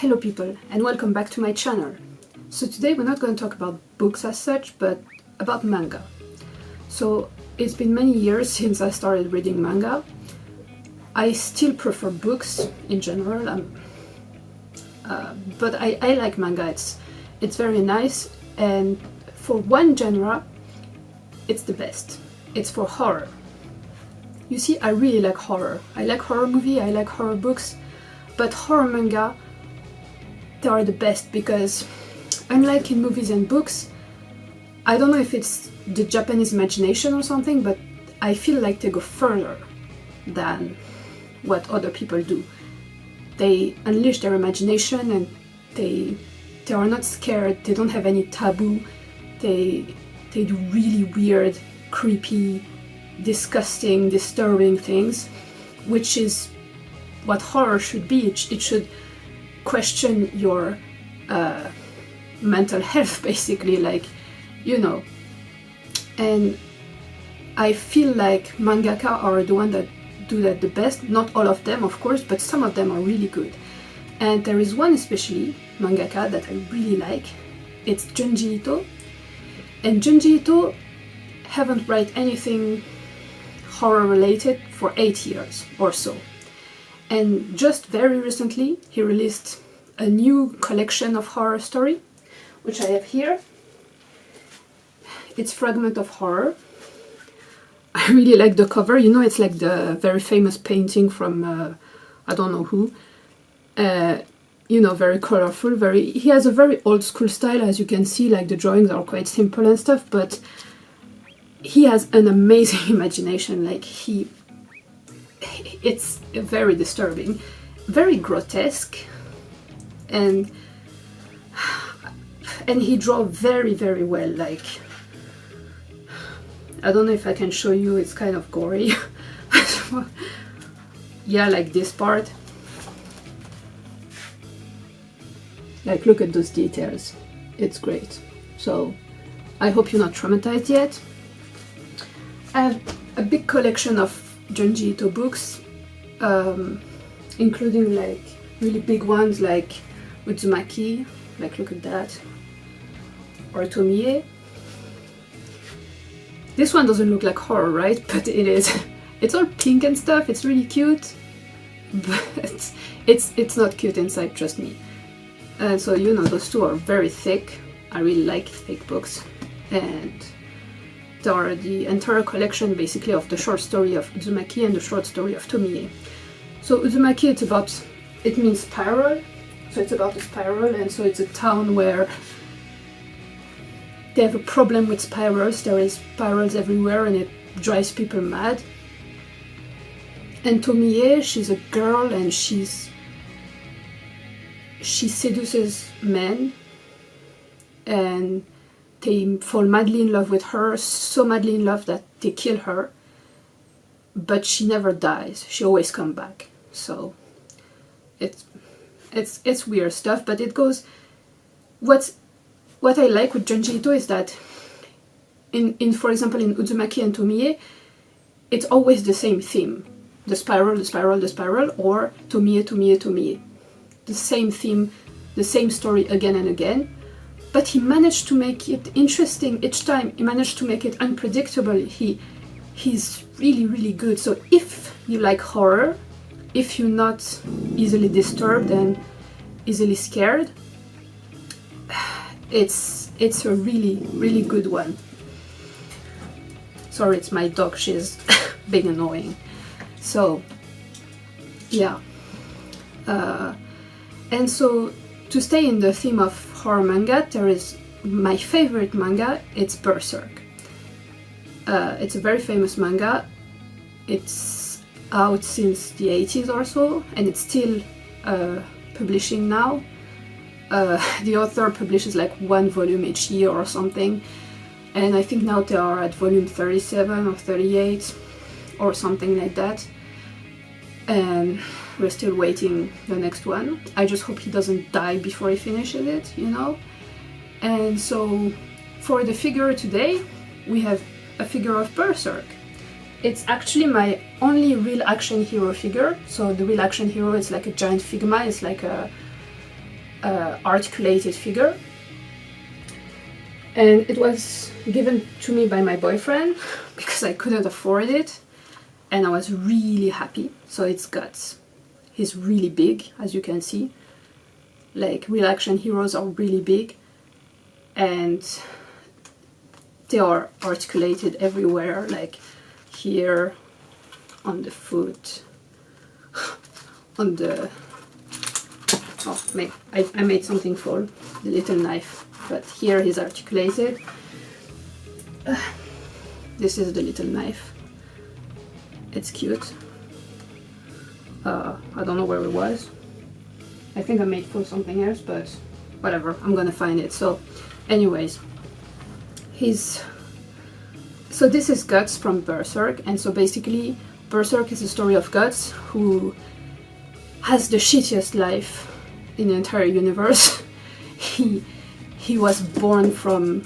Hello people, and welcome back to my channel. So today we're not going to talk about books as such, but about manga. So it's been many years since I started reading manga. I still prefer books in general, but I like manga. It's very nice, and for one genre, it's the best. It's for horror. You see, I really like horror. I like horror movie, I like horror books, but horror manga, they are the best because, unlike in movies and books, I don't know if it's the Japanese imagination or something, but I feel like they go further than what other people do. They unleash their imagination and they are not scared, they don't have any taboo, they do really weird, creepy, disgusting, disturbing things, which is what horror should be. It should question your mental health, basically, like, you know. And I feel like mangaka are the ones that do that the best. Not all of them, of course, but some of them are really good. And there is one especially mangaka that I really like. It's Junji Ito. And Junji Ito haven't write anything horror related for 8 years or so. And just very recently he released a new collection of horror story, which I have here. It's Fragment of Horror. I really like the cover. You know, it's like the very famous painting from I don't know who. You know, very colorful, he has a very old school style, as you can see. Like, the drawings are quite simple and stuff, but he has an amazing imagination. Like, it's very disturbing, very grotesque, and he draws very, very well. Like, I don't know if I can show you, it's kind of gory. Yeah, like this part. Like, look at those details. It's great. So I hope you're not traumatized yet. I have a big collection of Junji Ito books, including like really big ones like Uzumaki, like look at that, or Tomie. This one doesn't look like horror, right? But it is. It's all pink and stuff, it's really cute, but it's not cute inside, trust me. And so, you know, those two are very thick. I really like thick books. And there are the entire collection basically of the short story of Uzumaki and the short story of Tomie. So Uzumaki, it means spiral. So it's about a spiral, and so it's a town where they have a problem with spirals. There is spirals everywhere and it drives people mad. And Tomie, she's a girl and she seduces men and they fall madly in love with her, so madly in love that they kill her, but she never dies, she always comes back. So it's weird stuff, but it goes. What I like with Junji Ito is that in for example in Uzumaki and Tomie, it's always the same theme. The spiral, the spiral, the spiral, or Tomie, Tomie, Tomie. The same theme, the same story again and again, but he managed to make it interesting each time. He managed to make it unpredictable. He's really, really good. So if you like horror, if you're not easily disturbed and easily scared, it's a really, really good one. Sorry, it's my dog, she's being annoying. So yeah. And so, to stay in the theme of horror manga, there is my favorite manga, it's Berserk. It's a very famous manga. It's out since the 80s or so, and it's still publishing now. The author publishes like one volume each year or something, and I think now they are at volume 37 or 38 or something like that. And we're still waiting the next one. I just hope he doesn't die before he finishes it, you know. And so for the figure today, we have a figure of Berserk. It's actually my only real action hero figure. So the real action hero is like a giant Figma. It's like a articulated figure, and it was given to me by my boyfriend because I couldn't afford it, and I was really happy. So it's Guts. He's really big, as you can see. Like, real action heroes are really big, and they are articulated everywhere, like here, on the foot, on the... Oh, I made something fall, the little knife, but here he's articulated. This is the little knife. It's cute. I don't know where it was. I think I made for something else, but whatever, I'm gonna find it. So anyways, so this is Guts from Berserk, and so basically Berserk is a story of Guts, who has the shittiest life in the entire universe. He was born from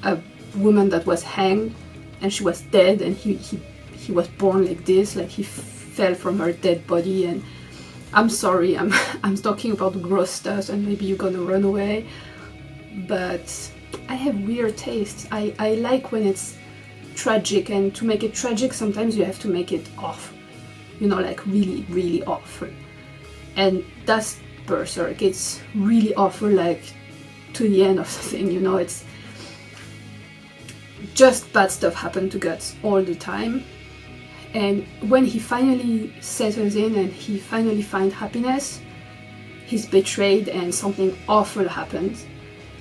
a woman that was hanged, and she was dead, and he was born like this, like he fell from her dead body. And I'm sorry, I'm talking about gross stuff, and maybe you're gonna run away, but I have weird tastes. I like when it's tragic, and to make it tragic sometimes you have to make it awful, you know, like really, really awful. And that's Berserk. It's really awful, like to the end of the thing, you know. It's just bad stuff happen to Guts all the time, and when he finally settles in and he finally finds happiness, he's betrayed and something awful happens,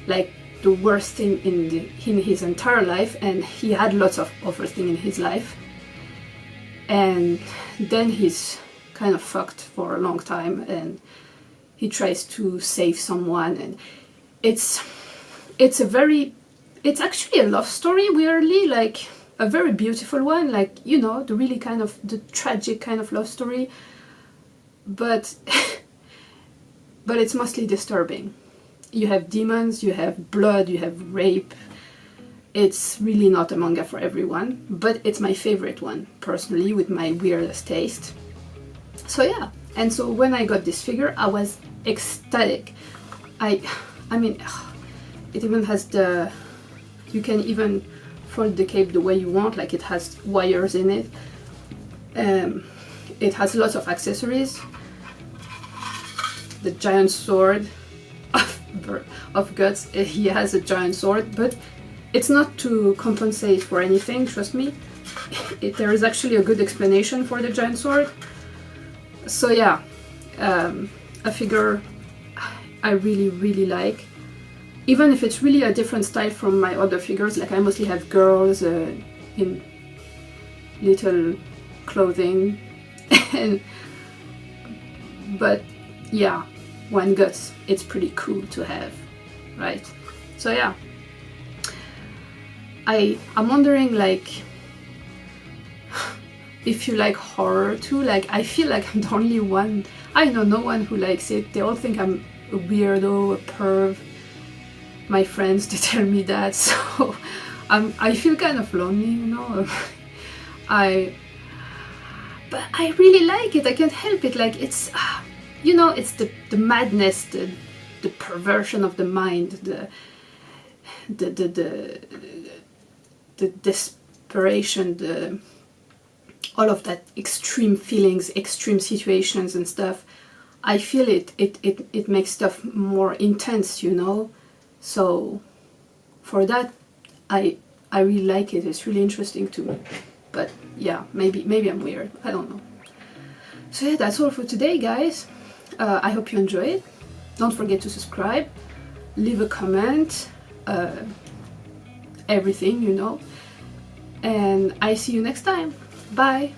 like the worst thing in his entire life, and he had lots of awful things in his life, and then he's kind of fucked for a long time, and he tries to save someone, and it's actually a love story, weirdly, like a very beautiful one, like, you know, the really kind of the tragic kind of love story, but but it's mostly disturbing. You have demons, you have blood, you have rape. It's really not a manga for everyone, but it's my favorite one, personally, with my weirdest taste. So yeah, and so when I got this figure, I was ecstatic. I mean, it even has the... You can even fold the cape the way you want, like it has wires in it. It has lots of accessories. The giant sword of Guts, he has a giant sword, but it's not to compensate for anything, trust me. There is actually a good explanation for the giant sword. So yeah, a figure I really, really like. Even if it's really a different style from my other figures, like I mostly have girls in little clothing, but yeah, one Guts, it's pretty cool to have, right? So yeah, I'm wondering, like, if you like horror too. Like, I feel like I'm the only one. I know no one who likes it. They all think I'm a weirdo, a perv. My friends, they tell me that, so I feel kind of lonely, you know. But I really like it. I can't help it. Like, it's, you know, it's the madness, the perversion of the mind, the desperation, all of that extreme feelings, extreme situations and stuff. I feel it makes stuff more intense, you know. So for that, I really like it. It's really interesting to me. But yeah, maybe I'm weird. I don't know. So yeah, that's all for today, guys. I hope you enjoy it. Don't forget to subscribe, leave a comment, everything, you know. And I see you next time. Bye.